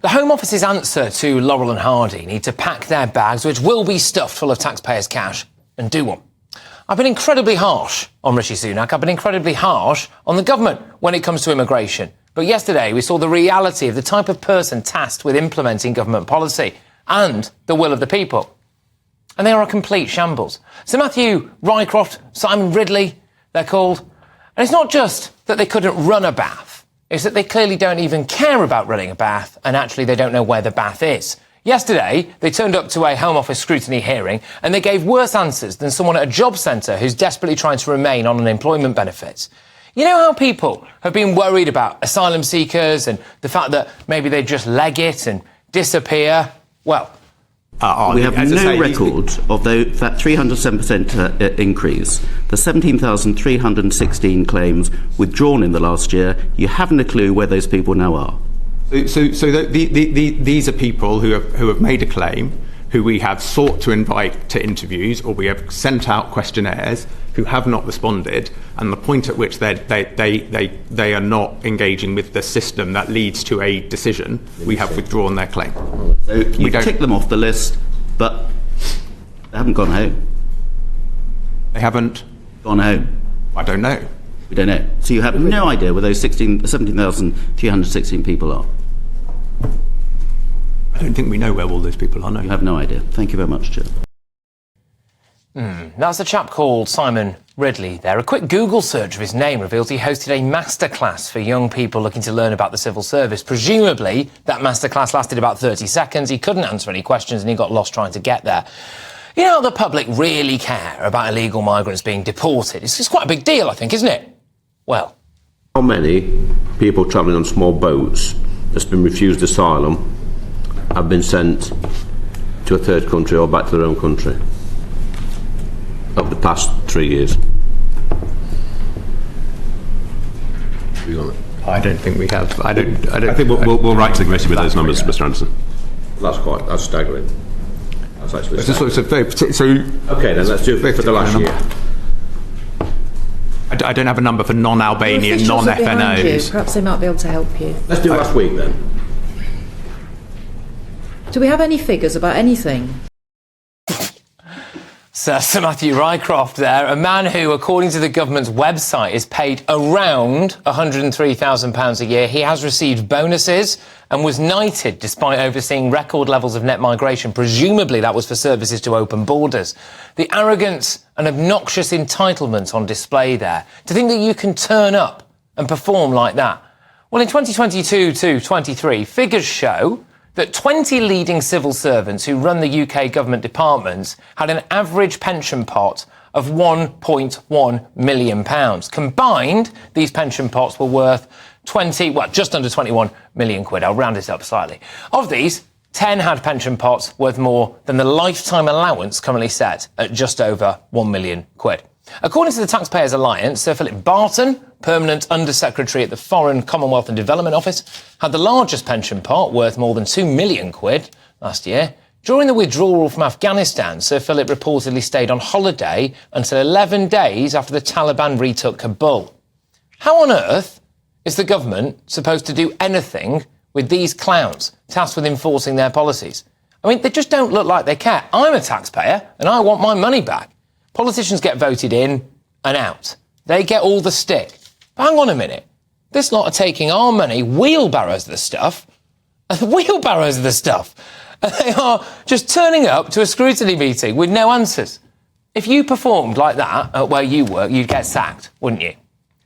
The Home Office's answer to Laurel and Hardy need to pack their bags, which will be stuffed full of taxpayers' cash, and do one. I've been incredibly harsh on Rishi Sunak. I've been incredibly harsh on the government when it comes to immigration. But yesterday we saw the reality of the type of person tasked with implementing government policy and the will of the people. And they are a complete shambles. Sir Matthew Rycroft, Simon Ridley, they're called. And it's not just that they couldn't run a bath. It's that they clearly don't even care about running a bath, and actually they don't know where the bath is. Yesterday, they turned up to a Home Office scrutiny hearing and they gave worse answers than someone at a job centre who's desperately trying to remain on unemployment benefits. You know how people have been worried about asylum seekers and the fact that maybe they just leg it and disappear? Well, we have no record of that 307% increase, the 17,316 claims withdrawn in the last year. You haven't a clue where those people now are. So these are people who have made a claim, who we have sought to invite to interviews, or we have sent out questionnaires, who have not responded, and the point at which they are not engaging with the system that leads to a decision, we have withdrawn their claim. So you tick them off the list, but they haven't gone home. They haven't gone home. I don't know. We don't know. So you have no idea where those 17,316 people are. I don't think we know where all those people are, no. You have no idea. Thank you very much, Chair. That's a chap called Simon Ridley there. A quick Google search of his name reveals he hosted a masterclass for young people looking to learn about the civil service. Presumably, that masterclass lasted about 30 seconds. He couldn't answer any questions and he got lost trying to get there. You know how the public really care about illegal migrants being deported? It's quite a big deal, I think, isn't it? Well, how many people travelling on small boats that's been refused asylum have been sent to a third country or back to their own country over the past 3 years? I don't think we have. I think we'll write to the committee with those numbers, Mr. Anderson. That's staggering. That's actually staggering. Okay, then let's do it for the last year. I don't have a number for non-Albanian, non-FNOs. Perhaps they might be able to help you. Let's do last week then. Do we have any figures about anything? Sir Matthew Rycroft there, a man who, according to the government's website, is paid around £103,000 a year. He has received bonuses and was knighted despite overseeing record levels of net migration. Presumably that was for services to open borders. The arrogance and obnoxious entitlement on display there. To think that you can turn up and perform like that. Well, in 2022 to 23, figures show that 20 leading civil servants who run the UK government departments had an average pension pot of £1.1 million. Combined, these pension pots were worth just under 21 million quid. I'll round it up slightly. Of these, 10 had pension pots worth more than the lifetime allowance currently set at just over 1 million quid. According to the Taxpayers Alliance, Sir Philip Barton, Permanent Under-Secretary at the Foreign, Commonwealth and Development Office, had the largest pension pot, worth more than 2 million quid last year. During the withdrawal from Afghanistan, Sir Philip reportedly stayed on holiday until 11 days after the Taliban retook Kabul. How on earth is the government supposed to do anything with these clowns tasked with enforcing their policies? I mean, they just don't look like they care. I'm a taxpayer and I want my money back. Politicians get voted in and out. They get all the stick. But hang on a minute. This lot are taking our money, wheelbarrows of the stuff. And they are just turning up to a scrutiny meeting with no answers. If you performed like that at where you work, you'd get sacked, wouldn't you?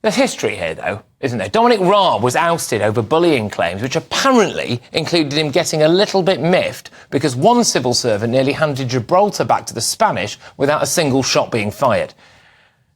There's history here, though, isn't there? Dominic Raab was ousted over bullying claims, which apparently included him getting a little bit miffed because one civil servant nearly handed Gibraltar back to the Spanish without a single shot being fired.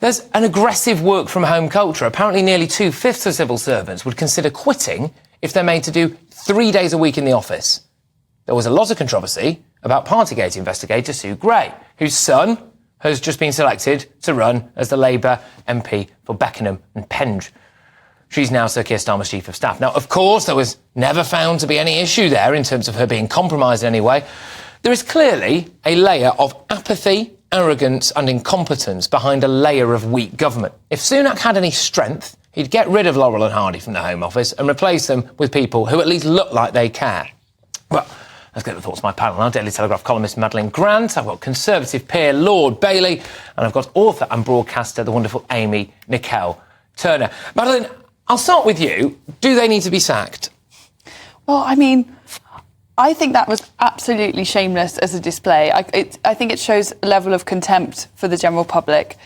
There's an aggressive work-from-home culture. Apparently nearly 2/5 of civil servants would consider quitting if they're made to do 3 days a week in the office. There was a lot of controversy about Partygate investigator Sue Gray, whose son has just been selected to run as the Labour MP for Beckenham and Penge. She's now Sir Keir Starmer's Chief of Staff. Now, of course, there was never found to be any issue there in terms of her being compromised in any way. There is clearly a layer of apathy, arrogance and incompetence behind a layer of weak government. If Sunak had any strength, he'd get rid of Laurel and Hardy from the Home Office and replace them with people who at least look like they care. Well, let's get the thoughts of my panel now. Daily Telegraph columnist Madeleine Grant, I've got Conservative peer Lord Bailey, and I've got author and broadcaster, the wonderful Amy Nicole Turner. Madeleine, I'll start with you. Do they need to be sacked? Well, I mean, I think that was absolutely shameless as a display. I think it shows a level of contempt for the general public.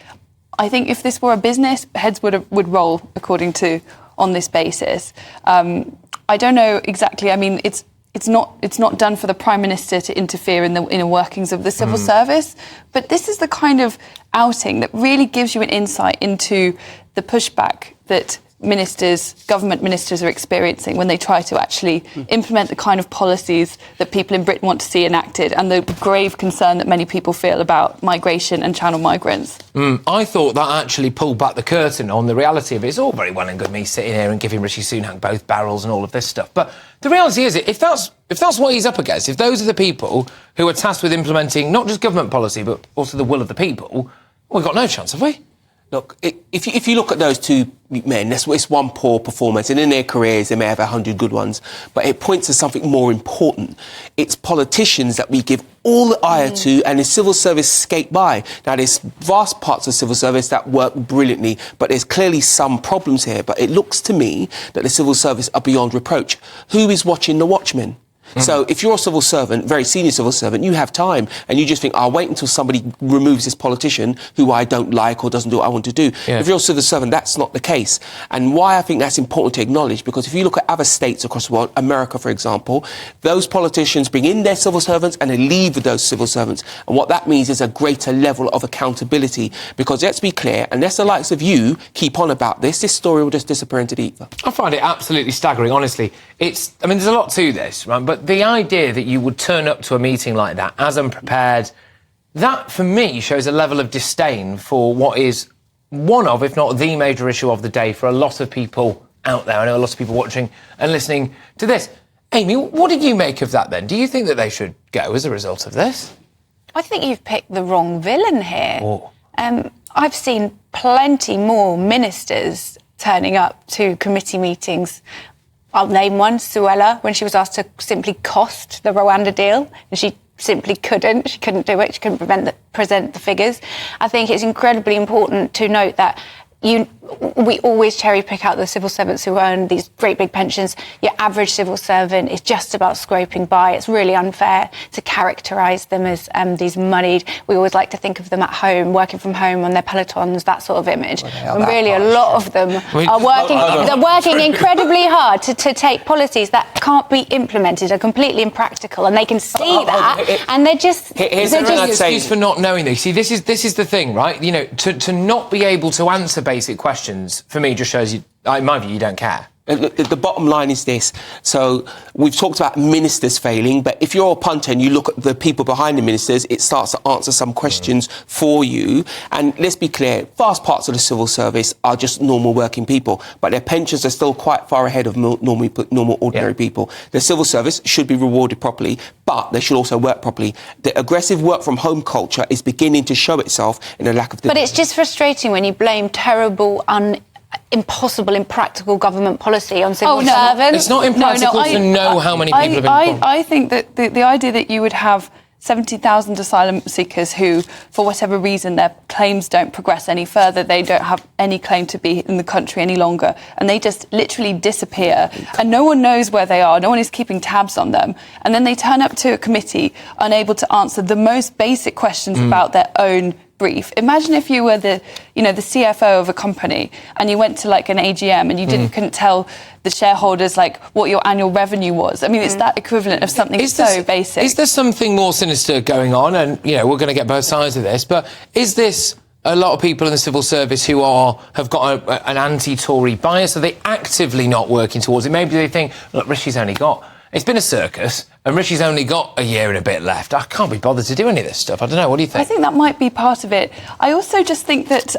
I think if this were a business, heads would roll according to on this basis. I don't know exactly. I mean, it's not done for the Prime Minister to interfere in the inner workings of the civil service, but this is the kind of outing that really gives you an insight into the pushback that government ministers are experiencing when they try to actually implement the kind of policies that people in Britain want to see enacted, and the grave concern that many people feel about migration and channel migrants. I thought that actually pulled back the curtain on the reality of it. It's all very well and good me sitting here and giving Rishi Sunak both barrels and all of this stuff, but the reality is, if that's what he's up against, if those are the people who are tasked with implementing not just government policy but also the will of the people, we've got no chance, have we? Look, if you look at those two men, it's one poor performance, and in their careers they may have 100 good ones, but it points to something more important. It's politicians that we give all the ire to, and the civil service skate by. Now, there's vast parts of civil service that work brilliantly, but there's clearly some problems here. But it looks to me that the civil service are beyond reproach. Who is watching the Watchmen? So if you're a civil servant, very senior civil servant, you have time, and you just think, I'll wait until somebody removes this politician who I don't like or doesn't do what I want to do. Yeah. If you're a civil servant, that's not the case. And why I think that's important to acknowledge, because if you look at other states across the world, America, for example, those politicians bring in their civil servants and they leave with those civil servants. And what that means is a greater level of accountability. Because let's be clear, unless the likes of you keep on about this story will just disappear into the ether. I find it absolutely staggering, honestly. There's a lot to this, right? But the idea that you would turn up to a meeting like that as unprepared, that, for me, shows a level of disdain for what is one of, if not the major issue of the day for a lot of people out there. I know a lot of people watching and listening to this. Amy, what did you make of that then? Do you think that they should go as a result of this? I think you've picked the wrong villain here. Oh. I've seen plenty more ministers turning up to committee meetings. I'll name one, Suella, when she was asked to simply cost the Rwanda deal, and she simply couldn't. She couldn't do it. She couldn't present the figures. I think it's incredibly important to note that we always cherry pick out the civil servants who earn these great big pensions. Your average civil servant is just about scraping by. It's really unfair to characterise them as these moneyed. We always like to think of them at home, working from home on their pelotons, that sort of image. And really, a lot of them are working. They're working incredibly hard to take policies that can't be implemented, are completely impractical, and they can see that. And they're just. Here's an excuse for not knowing this. See, this is the thing, right? You know, to not be able to answer basic questions, for me, just shows you, in my view, you don't care. The bottom line is this. So we've talked about ministers failing, but if you're a punter and you look at the people behind the ministers, it starts to answer some questions for you. And let's be clear, vast parts of the civil service are just normal working people, but their pensions are still quite far ahead of normal ordinary people. The civil service should be rewarded properly, but they should also work properly. The aggressive work from home culture is beginning to show itself in a lack of... But it's just frustrating when you blame terrible, impossible, impractical government policy on civil servants. It's not impractical to know how many people have been... I think that the idea that you would have 70,000 asylum seekers who, for whatever reason, their claims don't progress any further, they don't have any claim to be in the country any longer, and they just literally disappear, and no one knows where they are, no one is keeping tabs on them, and then they turn up to a committee unable to answer the most basic questions about their own brief. Imagine if you were the CFO of a company and you went to like an AGM and you couldn't tell the shareholders like what your annual revenue was. I mean, it's that equivalent of something so basic. Is there something more sinister going on? And, you know, we're going to get both sides of this, but is this a lot of people in the civil service who have got an anti-Tory bias? Are they actively not working towards it? Maybe they think, look, Rishi's only got... It's been a circus, and Rishi's only got a year and a bit left. I can't be bothered to do any of this stuff. I don't know. What do you think? I think that might be part of it. I also just think that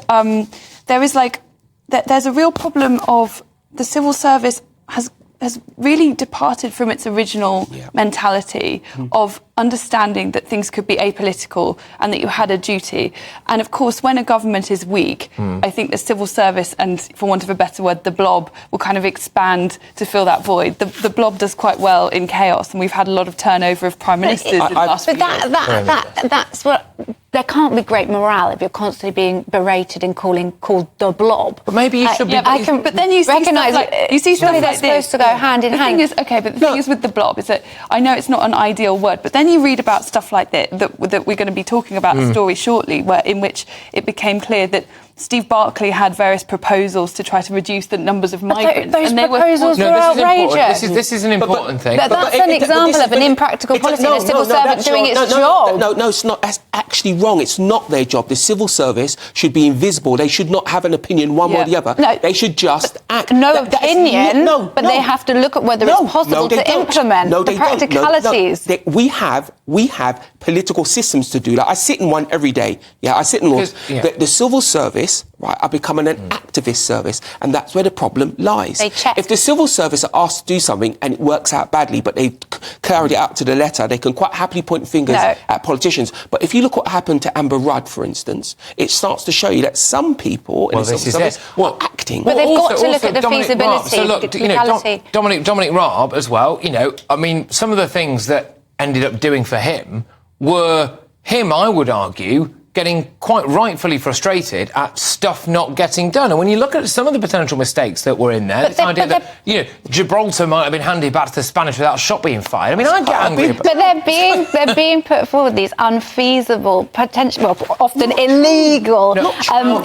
there's a real problem of the civil service has has really departed from its original mentality of understanding that things could be apolitical and that you had a duty. And of course, when a government is weak, I think the civil service and, for want of a better word, the blob will kind of expand to fill that void. The blob does quite well in chaos, and we've had a lot of turnover of prime ministers in the last few years. That's what... There can't be great morale if you're constantly being berated and called the blob. But maybe you should be... But then you see recognise stuff like... You see stuff they're like supposed to go hand in hand. The thing is with the blob is that I know it's not an ideal word, but then you read about stuff like that we're going to be talking about a story shortly, in which it became clear that Steve Barclay had various proposals to try to reduce the numbers of migrants. Those proposals were outrageous. This is an important thing. That's an example of an impractical policy and a civil servant doing its job. No, it's not. That's actually wrong. It's not their job. The civil service should be invisible. They should not have an opinion one way or the other. No, they should just act. But they have to look at whether it's possible to implement the practicalities. We have political systems to do that. I sit in one every day. I sit in one. The civil service, right, are becoming an activist service, and that's where the problem lies. They check. If the civil service are asked to do something and it works out badly, but they carried it out to the letter, they can quite happily point fingers at politicians. But if you look what happened to Amber Rudd, for instance, it starts to show you that some people in the civil service are acting. But they've got to look at the feasibility, so look, legality. Dominic Raab as well, I mean, some of the things that ended up doing for him were him, I would argue, getting quite rightfully frustrated at stuff not getting done. And when you look at some of the potential mistakes that were in there, this idea that, Gibraltar might have been handed back to the Spanish without a shot being fired. I mean, I get angry. But they're being put forward these unfeasible, often illegal,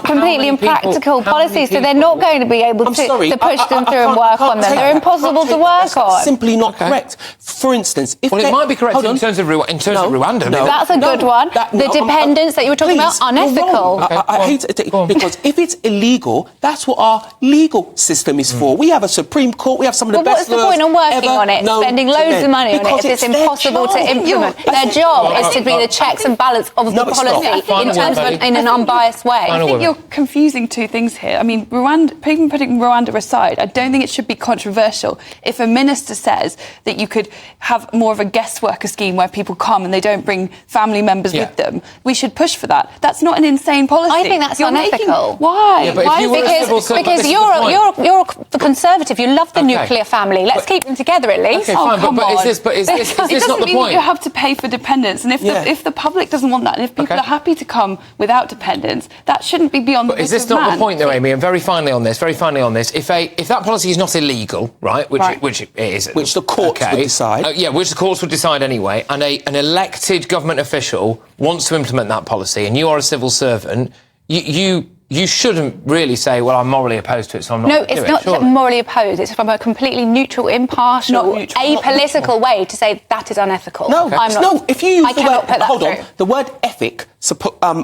completely impractical policies, so they're not going to be able to push them through and work on them. They're impossible to work on. Simply not correct. For instance, if it might be correct in terms of Rwanda. That's a good one. The dependence that you were talking about, unethical. I hate it because if it's illegal, that's what our legal system is for. We have a Supreme Court, we have some of the best lawyers. What's the point of working on it, spending loads of money on it if it's impossible to implement? Their job is to be the checks and balance of the policy in an unbiased way. I think you're confusing two things here. I mean, even putting Rwanda aside, I don't think it should be controversial if a minister says that you could have more of a guest worker scheme where people come and they don't bring family members with them. We should push for that. That's not an insane policy. I think that's unethical. Why? Yeah, because you're a conservative. You love the nuclear family. Let's keep them together at least. Okay, fine, but is this not the point? You have to pay for dependence, and if the public doesn't want that, and if people are happy to come without dependence, that shouldn't be beyond the Is this not the point, though, Amy? And very finally on this, if that policy is not illegal, right, which it is, which the courts would decide, which the courts would decide anyway, and an elected government official wants to implement that policy, and you are a civil servant, you shouldn't really say, well, I'm morally opposed to it, so I'm not going to do it. No, it's not morally opposed. It's from a completely neutral, impartial, apolitical way to say that is unethical. No, I'm not. No, if you use the word... Hold on. The word ethic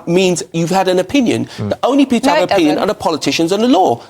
means you've had an opinion. The only people who have an opinion are the politicians and the law.